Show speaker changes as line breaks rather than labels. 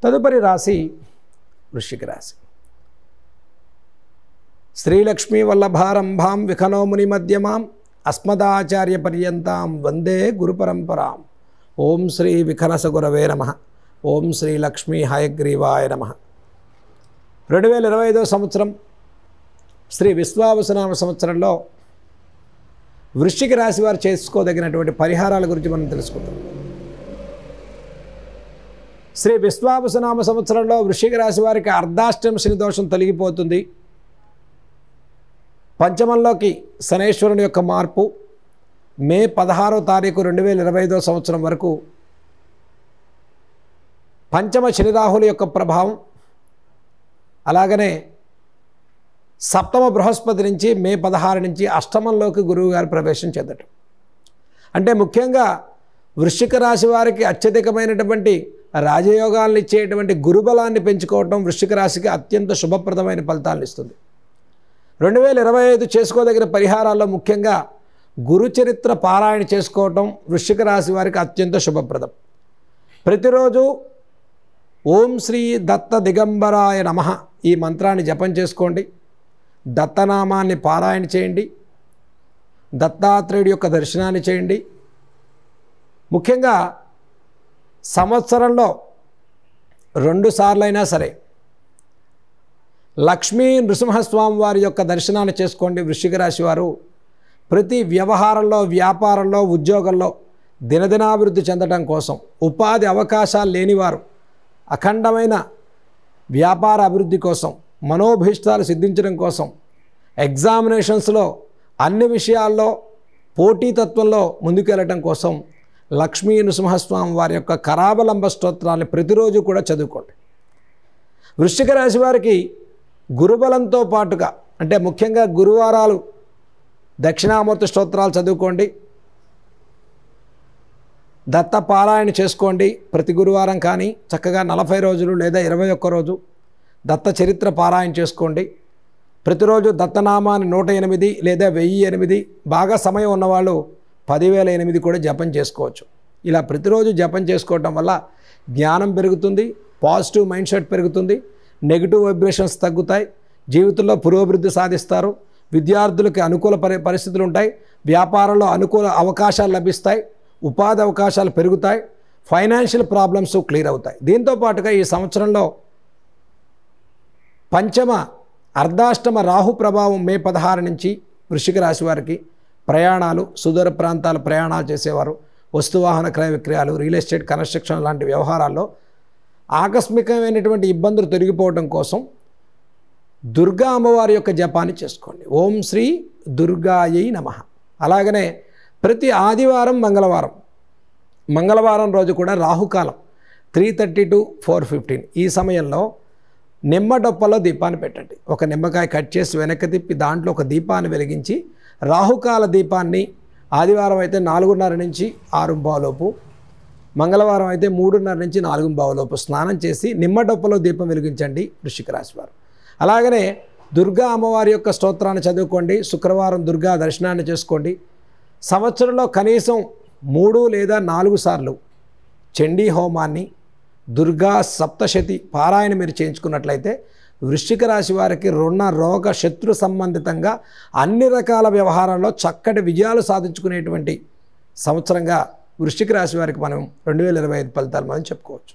తదుపరి రాశి వృశ్చిక రాశి. శ్రీలక్ష్మీ వల్లభారంభాం విఖనో ముని మధ్యమాం అస్మదాచార్య పర్యంతాం వందే గురు పరంపరాం. ఓం శ్రీ విఖనస గురవే నమః. ఓం శ్రీ లక్ష్మీ హయగ్రీవాయ నమః. 2025 సంవత్సరం శ్రీ విశ్వావసునామ సంవత్సరంలో వృశ్చిక రాశి వారు చేసుకోదగినటువంటి పరిహారాల గురించి మనం తెలుసుకుందాం. శ్రీ విశ్వావసునామ సంవత్సరంలో వృశ్చిక రాశి వారికి అర్ధాష్టమ శని దోషం తొలగిపోతుంది. పంచమంలోకి శనేశ్వరుని యొక్క మార్పు మే 16వ తారీఖు 2025 సంవత్సరం వరకు పంచమ శని రాహుల యొక్క ప్రభావం, అలాగనే సప్తమ బృహస్పతి నుంచి మే 16 నుంచి అష్టమంలోకి గురువు గారు ప్రవేశం చెందటం. అంటే ముఖ్యంగా వృశ్చిక రాశి వారికి అత్యధికమైనటువంటి రాజయోగాలను ఇచ్చేటువంటి గురుబలాన్ని పెంచుకోవటం వృశ్చిక రాశికి అత్యంత శుభప్రదమైన ఫలితాలను ఇస్తుంది. 2025 చేసుకోదగిన పరిహారాల్లో ముఖ్యంగా గురుచరిత్ర పారాయణ చేసుకోవటం వృశ్చిక రాశి వారికి అత్యంత శుభప్రదం. ప్రతిరోజు ఓం శ్రీ దత్త దిగంబరాయ నమః ఈ మంత్రాన్ని జపం చేసుకోండి. దత్తనామాన్ని పారాయణ చేయండి. దత్తాత్రేయుడి యొక్క దర్శనాన్ని చేయండి. ముఖ్యంగా సంవత్సరంలో 2 సార్లైనా సరే లక్ష్మీ నృసింహస్వామి వారి యొక్క దర్శనాన్ని చేసుకోండి. వృశ్చిక రాశి వారు ప్రతి వ్యవహారంలో, వ్యాపారంలో, ఉద్యోగంలో దినదినాభివృద్ధి చెందడం కోసం, ఉపాధి అవకాశాలు లేనివారు అఖండమైన వ్యాపార అభివృద్ధి కోసం, మనోభీష్టాలు సిద్ధించడం కోసం, ఎగ్జామినేషన్స్లో అన్ని విషయాల్లో పోటీతత్వంలో ముందుకెళ్ళటం కోసం లక్ష్మీ నృసింహస్వామి వారి యొక్క కరావలంబ స్తోత్రాన్ని ప్రతిరోజు కూడా చదువుకోండి. వృశ్చిక రాశి వారికి గురుబలంతో పాటుగా అంటే ముఖ్యంగా గురువారాలు దక్షిణామూర్తి స్తోత్రాలు చదువుకోండి. దత్త పారాయణ చేసుకోండి. ప్రతి గురువారం కానీ చక్కగా 40 రోజులు లేదా 21 రోజు దత్త చరిత్ర పారాయణ చేసుకోండి. ప్రతిరోజు దత్తనామాన్ని 108 లేదా 1008, బాగా సమయం ఉన్నవాళ్ళు 10,008 కూడా జపం చేసుకోవచ్చు. ఇలా ప్రతిరోజు జపం చేసుకోవటం వల్ల జ్ఞానం పెరుగుతుంది, పాజిటివ్ మైండ్ సెట్ పెరుగుతుంది, నెగిటివ్ వైబ్రేషన్స్ తగ్గుతాయి, జీవితంలో పురోభివృద్ధి సాధిస్తారు, విద్యార్థులకి అనుకూల పరిస్థితులు ఉంటాయి, వ్యాపారంలో అనుకూల అవకాశాలు లభిస్తాయి, ఉపాధి అవకాశాలు పెరుగుతాయి, ఫైనాన్షియల్ ప్రాబ్లమ్స్ క్లియర్ అవుతాయి. దీంతో పాటుగా ఈ సంవత్సరంలో పంచమ అర్ధాష్టమ రాహు ప్రభావం మే 16 నుంచి వృశ్చిక రాశి వారికి ప్రయాణాలు, సుదూర ప్రాంతాల ప్రయాణాలు చేసేవారు, వస్తువాహన క్రయ విక్రయాలు, రియల్ ఎస్టేట్, కన్స్ట్రక్షన్ లాంటి వ్యవహారాల్లో ఆకస్మికమైనటువంటి ఇబ్బందులు తొలగిపోవడం కోసం దుర్గా అమ్మవారి యొక్క జపాన్ని చేసుకోండి. ఓం శ్రీ దుర్గాయై నమః. అలాగనే ప్రతి ఆదివారం, మంగళవారం రోజు కూడా రాహుకాలం 3:30 to 4:15 ఈ సమయంలో నిమ్మ డొప్పలో దీపాన్ని పెట్టండి. ఒక నిమ్మకాయ కట్ చేసి వెనక్కి తిప్పి దాంట్లో ఒక దీపాన్ని వెలిగించి రాహుకాల దీపాన్ని ఆదివారం అయితే 4:30 నుంచి 6:15 మంగళవారం అయితే 3:30 నుంచి 4:15 స్నానం చేసి నిమ్మ డొప్పలో దీపం వెలిగించండి వృశ్చిక రాశి వారు. అలాగనే దుర్గా అమ్మవారి యొక్క స్తోత్రాన్ని చదువుకోండి. శుక్రవారం దుర్గా దర్శనాన్ని చేసుకోండి. సంవత్సరంలో కనీసం 3 లేదా 4 సార్లు చండీ హోమాన్ని, దుర్గా సప్తశతి పారాయణ మీరు చేయించుకున్నట్లయితే వృశ్చిక రాశి వారికి రుణ, రోగ, శత్రు సంబంధితంగా అన్ని రకాల వ్యవహారాల్లో చక్కటి విజయాలు సాధించుకునేటువంటి సంవత్సరంగా వృశ్చిక రాశి వారికి మనం 2025 ఫలితాలు మనం చెప్పుకోవచ్చు.